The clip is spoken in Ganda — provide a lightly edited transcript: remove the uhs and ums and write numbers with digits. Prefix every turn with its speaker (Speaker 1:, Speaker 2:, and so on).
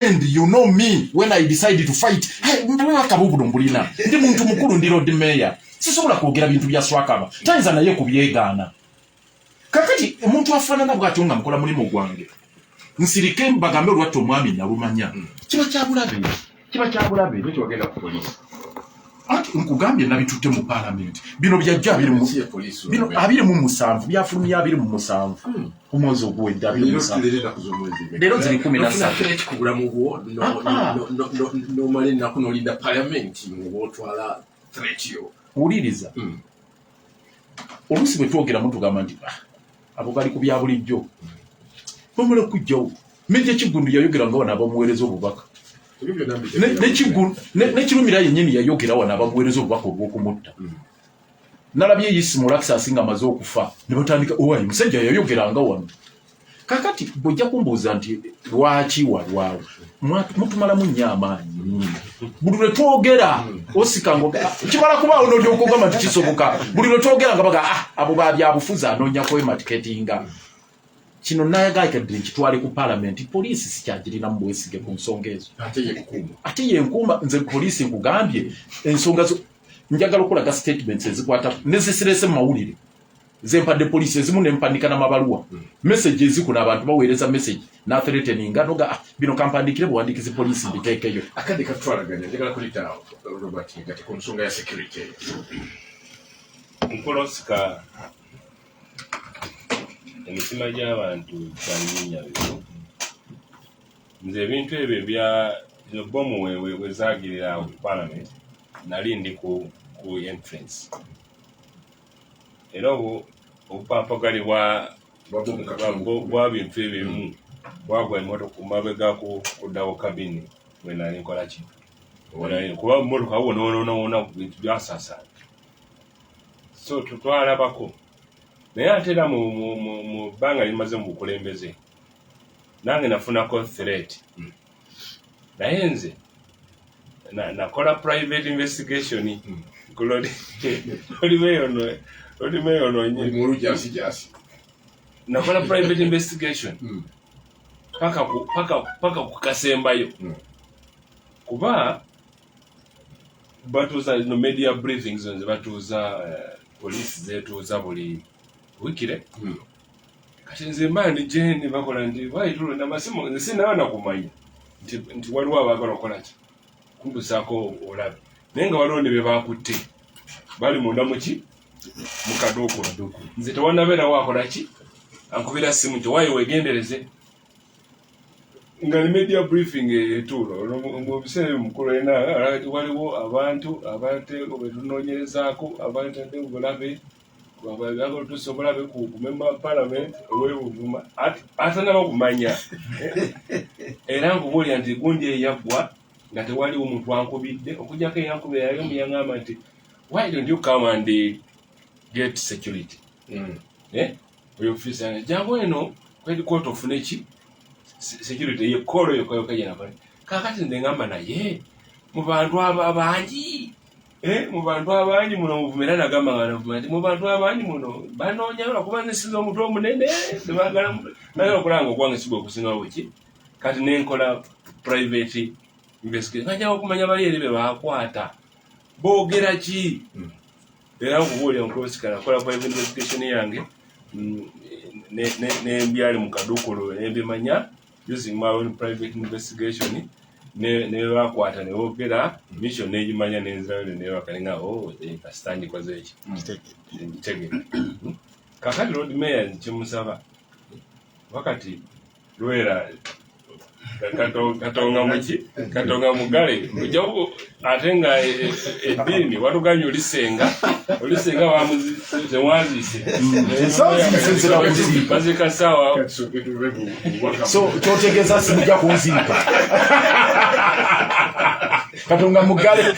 Speaker 1: And you know me when I decided to fight. Hey, akabubu mbulina. Ndi muntu mukulu ndi road mayor. Sisobola kwogera bintu bya swakaba. Tanza naye kubyegana. Kakati omuntu afanana bw'atyo nga mukola mulimu gwange. Nsirike mbagambe lwatto mwami nalumanya. Kiba kyabulabe.
Speaker 2: Bwe wagenda ku police.
Speaker 1: Ati nkugambye nabitutte mu parliament. Bino byajja biri mu
Speaker 2: police.
Speaker 1: Bino abiri mu musanvu byafulumya abiri mu musanvu. Omwozi ogwedde abiri mu musanvu. Lero ziri 17
Speaker 2: kubula mu bwo no mali nakunolinda parliament mu botwala threat yo.
Speaker 1: Uliriza. Olusi bwe twogera muntu gamba nti abo bali ku bya bulijjo. Bamule kujjawo. Meje kigundu yayogera nga wana abamuweereza obubaka. Ne kirumira yennyini yayogera wana abamuweereza obubaka obw'okumutta. Nalabye Isma Olaxes nga amaze okufa. Ne batandika owayi musajja yayogera nga wano. Kakati bojja kumbuuza nti lwaki walwawo. Mutumala mu nnyo amaanyi. Buli lwe twogera osikango kimala kubaawo n'olyokogamba nti kisoboka. Buli lwe twogera nga baga abo babyabufuzi anoonya kwematiketinga. Kino nayetegedde nkitwale ku parliament police sikyagirina mu bwesige ku nsonga ezo. Ate ye nkuuma nze police nkugambye ensonga zo njagala okulaga statements ezikwata nezisirese mu mawulire. Zempadde police ezimu nempandika n'amabaluwa. Message ezikuna abantu baweereza message na threatening noga bino kampandikire buwandikizi police mbiteekeyo.
Speaker 2: Akadde katwalaganya njagala kulita Robert ngati ku nsonga ya security.
Speaker 3: Nkolosika emitima gy'abantu kyanyinya bino. Nze ebintu ebyo bya bomu wezaagirira ku parliament nali ndi ku entrance. Era obupapagali bwa bintu ebimu bwagwa emmotoka ku mabega kuddawo kabini bwe nali nkola ki. Kuba emmotoka wona bintu byasaasaana. So tutwalabako. Naye ate era mu bbanga limaze mu bukulembeze nange nafunako threat. Naye nze nakola private investigation nakola private investigation paka kukasembayo kuba batuuza no media briefings nze batuuza police zetuuza buli wikire kati nze mbaani jeni bakola nti waitulo namasimu nze sinawana kumanya nti waliwo abaagala okukola ki kumbusaako olabe naye nga waliwo ne be bakutte bali munda muki mukaduukulu nze tewanabeerawo akola ki ankubira simu nti wayi wegendereze nga ne media briefing etuulo mu biseera mukulu ena waliwo abantu betunoonyerezaako abantu ate obulabe babaagala tusobolabe ku member parliament ow'ebuvuma atanaba kumanya era nkubuulira nti gundi eyaggwa nga tewaliwo omuntu ankubidde okujjako eyankubira yali omuyaŋŋamba nti why don't you come and get security? Oyo ofisa jangu eno kwedi court ofune ki security yekkolo yokayokajenafane kakati nze ngamba naye mu bantu abangi muno muvumira nagamba nga navumira nti mu bantu abangi muno banoonya lwakuba nesiza omutwe omunene nagala okulanga okwange sigwa okusingawo ki kati nenkola private investigation ngajawo okumanya bali eri be bakwata boogera ki era nkubuulira nkolosika nakola private investigation yange nembyali mu kaduukulu nembimanya using my own private investigation ne bakwata ne boogera mission negimanya nenzirayo newakalinga kasitandikoze eki ntegere kakati road mayor kimusaba wakati lwera katonga mugale ojjawo ate nga eddiini watuganye olisenga tewazise bazika sawa
Speaker 1: so kyotegeeza simujja kunziika katonga mugale